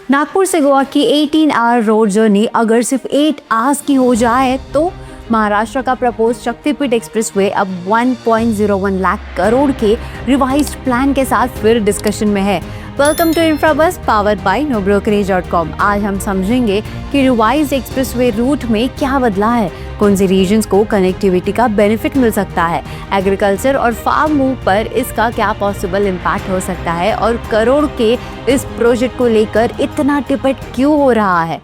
नागपुर से गोवा की 18 our road journey अगर सिर्फ 8 आवर्स की हो जाए तो महाराष्ट्र का प्रपोज शक्तिपीठ एक्सप्रेसवे अब 1.01 लाख करोड़ के रिवाइज्ड प्लान के साथ फिर डिस्कशन में है। Welcome to Infrabus powered by nobrokerage.com। आज हम समझेंगे कि रिवाइज्ड एक्सप्रेसवे रूट में क्या बदला है, कौन से रीजन्स को कनेक्टिविटी का बेनिफिट मिल सकता है, एग्रीकल्चर और फार्म मूव पर इसका क्या पॉसिबल इम्पैक्ट हो सकता है और करोड़ के इस प्रोजेक्ट को लेकर इतना डिबेट क्यों हो रहा है।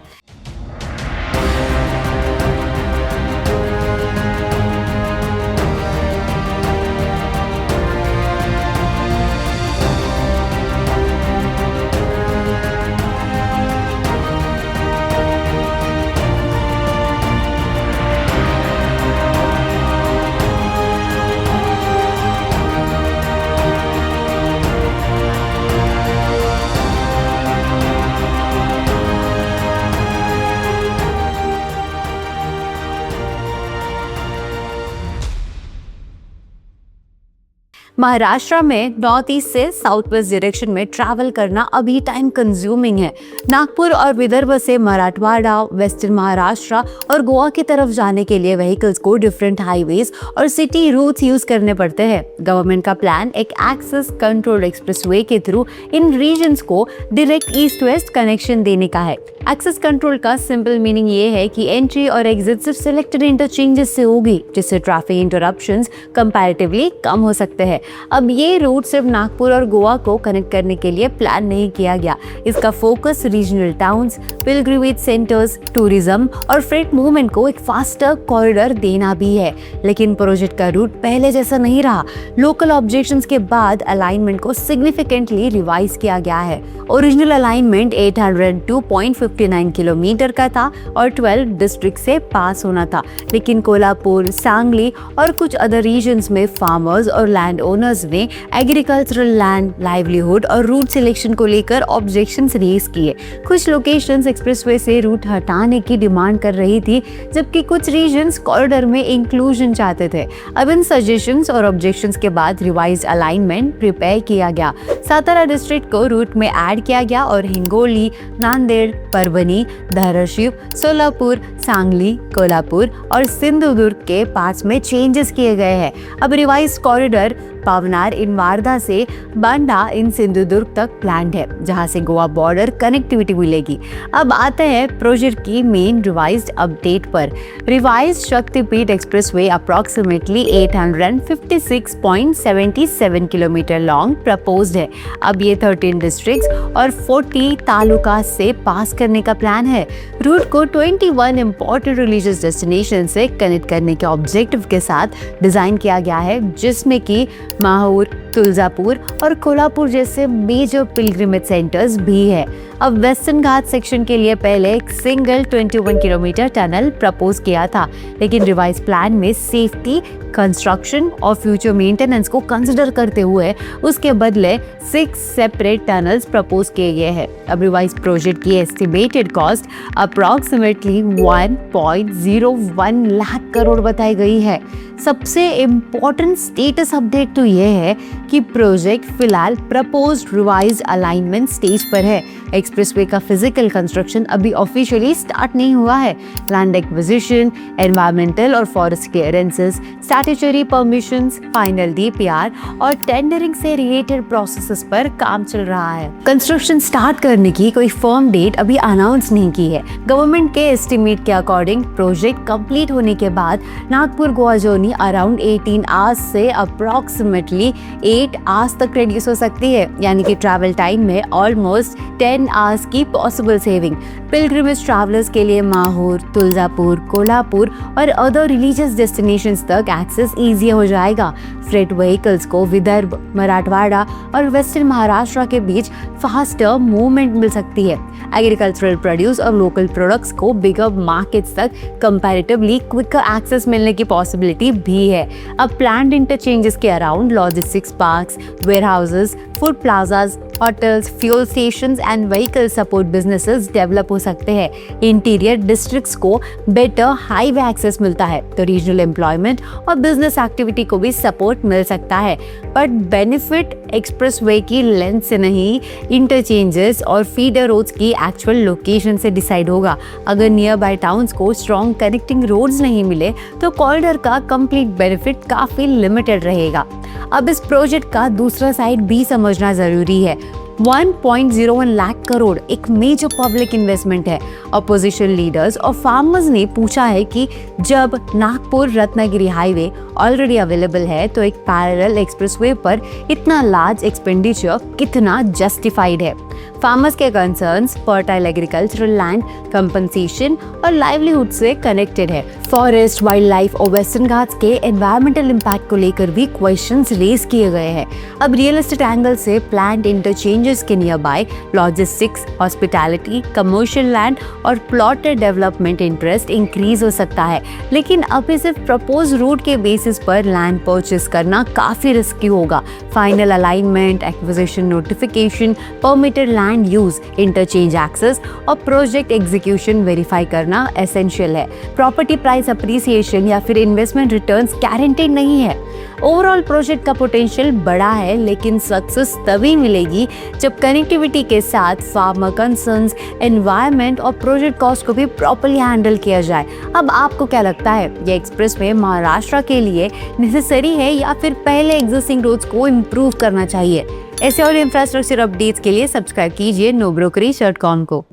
महाराष्ट्र में नॉर्थ ईस्ट से साउथ वेस्ट डायरेक्शन में ट्रैवल करना अभी टाइम कंज्यूमिंग है। नागपुर और विदर्भ से मराठवाड़ा, वेस्टर्न महाराष्ट्र और गोवा की तरफ जाने के लिए व्हीकल्स को डिफरेंट हाईवेज और सिटी रूट्स यूज करने पड़ते हैं। गवर्नमेंट का प्लान एक एक्सेस कंट्रोल एक्सप्रेसवे के थ्रू इन रीजन्स को डायरेक्ट ईस्ट वेस्ट कनेक्शन देने का है। एक्सेस कंट्रोल का सिंपल मीनिंग ये है कि एंट्री और एग्जिट सिर्फ सिलेक्टेड इंटरचेंजेस से होगी, जिससे ट्रैफिक इंटरप्शंस कंपैरेटिवली कम हो सकते हैं। अब ये रूट सिर्फ नागपुर और गोवा को कनेक्ट करने के लिए प्लान नहीं किया गया। इसका focus regional towns, pilgrimage centres, tourism और फ्रेट मूवमेंट को एक फास्टर कॉरिडोर देना भी है। लेकिन प्रोजेक्ट का रूट पहले जैसा नहीं रहा। लोकल ऑब्जेक्शंस के बाद अलाइनमेंट को सिग्निफिकेंटली रिवाइज किया गया है। ओरिजिनल अलाइनमेंट 802.59 किलोमीटर का था और 12 डिस्ट्रिक्ट से पास होना था, लेकिन कोल्हापुर, सांगली और कुछ अदर रीजन्स में फार्मर्स और लैंड ओनर्स ने एग्रीकल्चरल लैंड, लाइवलीहुड और रूट सिलेक्शन को लेकर ऑब्जेक्शंस रेज किए। कुछ लोकेशंस एक्सप्रेसवे से रूट हटाने की डिमांड कर रही थी, जबकि कुछ रीजन्स कॉरिडोर में इंक्लूजन चाहते थे। अब इन सजेशंस और ऑब्जेक्शंस के बाद रिवाइज अलाइनमेंट प्रिपेयर किया गया। सातारा डिस्ट्रिक्ट को रूट में ऐड किया गया और हिंगोली, नांदेड़, परभनी, धाराशिव, सोलापुर, सांगली, कोल्हापुर और सिंधुदुर्ग के पार्ट्स में चेंजेस किए गए हैं। अब रिवाइज कॉरिडोर पावनार इन वारदा से बांडा इन सिंधुदुर्ग तक प्लान्ड है, जहां से गोवा बॉर्डर कनेक्टिविटी मिलेगी। अब आते हैं प्रोजेक्ट की मेन रिवाइज्ड अपडेट पर। रिवाइज्ड शक्तिपीठ expressway approximately 856.77 kilometre long proposed है। अब ये 13 डिस्ट्रिक्ट्स और 40 तालुका से पास करने का प्लान है। रूट को 21 इंपॉर्टेंट रिलीजियस डेस्टिनेशन से कनेक्ट करने के ऑब्जेक्टिव के साथ डिजाइन किया गया है, जिसमें कि माहूर, तुलजापुर और कोल्हापुर जैसे मेजर पिलग्रिमेज सेंटर्स भी है। अब वेस्टर्न घाट सेक्शन के लिए पहले एक सिंगल 21 किलोमीटर टनल प्रपोज किया था, लेकिन रिवाइज प्लान में सेफ्टी, कंस्ट्रक्शन और फ्यूचर मेंटेनेंस को कंसिडर करते हुए उसके बदले 6 सेपरेट टनल्स प्रपोज किए गए हैं। अब रिवाइज प्रोजेक्ट की estimated cost approximately 1.01 lakh crore बताई गई है। सबसे इम्पोर्टेंट स्टेटस अपडेट तो यह है कि प्रोजेक्ट फिलहाल प्रपोज्ड रिवाइज अलाइनमेंट स्टेज पर है। एक्सप्रेसवे का फिजिकल कंस्ट्रक्शन अभी ऑफिशियली स्टार्ट नहीं हुआ है। लैंड एक्विजिशन, एनवायरमेंटल और forest clearances, statutory permissions, final DPR और टेंडरिंग से रिलेटेड प्रोसेसेस पर काम चल रहा है। कंस्ट्रक्शन स्टार्ट करने की कोई फर्म डेट अभी अनाउंस नहीं की है। गवर्नमेंट के एस्टिमेट के अकॉर्डिंग प्रोजेक्ट कंप्लीट होने के बाद Nagpur Goa journey around 18 hours से अप्रॉक्सीमेटली 8 आवर्स तक रिड्यूस हो सकती है, यानी कि ट्रैवल टाइम में ऑलमोस्ट 10 आवर्स की पॉसिबल सेविंग। पिलग्रिमेज ट्रैवलर्स के लिए माहौर, तुलजापुर, कोल्हापुर और अदर रिलीजियस डेस्टिनेशंस तक एक्सेस ईजी हो जाएगा। फ्रेट व्हीकल्स को विदर्भ, मराठवाड़ा और वेस्टर्न महाराष्ट्र के बीच फास्टर मूवमेंट मिल सकती है। एग्रीकल्चरल प्रोड्यूस और लोकल प्रोडक्ट्स को बिगर मार्केट्स तक कंपैरेटिवली क्विकर एक्सेस मिलने की पॉसिबिलिटी भी है। अब प्लान्ड इंटरचेंजेस के around logistics parks, warehouses, food plazas, hotels, fuel stations and vehicle support businesses develop हो सकते हैं। इंटीरियर डिस्ट्रिक्ट्स को बेटर हाईवे एक्सेस मिलता है तो रीजनल एम्प्लॉयमेंट और बिजनेस एक्टिविटी को भी सपोर्ट मिल सकता है। बट बेनिफिट एक्सप्रेसवे की लेंथ से नहीं, इंटरचेंजेस और फीडर रोड्स की एक्चुअल लोकेशन से डिसाइड होगा। अगर नियर बाय टाउन्स को स्ट्रॉन्ग कनेक्टिंग रोड्स नहीं मिले तो कॉरिडोर का कंप्लीट बेनिफिट काफी लिमिटेड रहेगा। अब इस प्रोजेक्ट का दूसरा साइड भी समझना जरूरी है। 1.01 लाख करोड़ एक मेजर पब्लिक इन्वेस्टमेंट है। अपोजिशन लीडर्स और फार्मर्स ने पूछा है कि जब Nagpur Ratnagiri highway already available है तो एक पैरेलल एक्सप्रेसवे पर इतना लार्ज एक्सपेंडिचर कितना जस्टिफाइड है। फार्मर्स के concerns fertile agricultural land, compensation और लाइवलीहुड से कनेक्टेड है। फॉरेस्ट, वाइल्ड लाइफ और वेस्टर्न घाट्स के एनवायरमेंटल इम्पैक्ट को लेकर भी क्वेश्चंस रेज किए गए हैं। अब रियल एस्टेट एंगल से प्लान्ड इंटरचेंजेस के nearby logistics, hospitality, commercial land और प्लॉटेड डेवलपमेंट इंटरेस्ट इंक्रीज हो सकता है। लेकिन अभी सिर्फ प्रपोज रूट के बेसिस पर लैंड परचेस करना काफी रिस्की होगा। Final alignment, acquisition notification, permitted land use, interchange access और प्रोजेक्ट एग्जीक्यूशन वेरीफाई करना एसेंशियल है। प्रॉपर्टी प्राइस अप्रिसिएशन या फिर इन्वेस्टमेंट रिटर्न्स गारंटेड नहीं है। ओवरऑल प्रोजेक्ट का पोटेंशियल बड़ा है, लेकिन सक्सेस तभी मिलेगी जब कनेक्टिविटी के साथ फार्मर कंसर्न्स, एनवायरनमेंट और प्रोजेक्ट कॉस्ट को भी प्रॉपर्ली हैंडल किया जाए। अब आपको क्या लगता है, ये एक्सप्रेसवे महाराष्ट्र के लिए नेसेसरी है या फिर पहले एग्जिस्टिंग रोड्स को इम्प्रूव करना चाहिए? ऐसे और इंफ्रास्ट्रक्चर अपडेट्स के लिए सब्सक्राइब कीजिए nobrokerage.com को।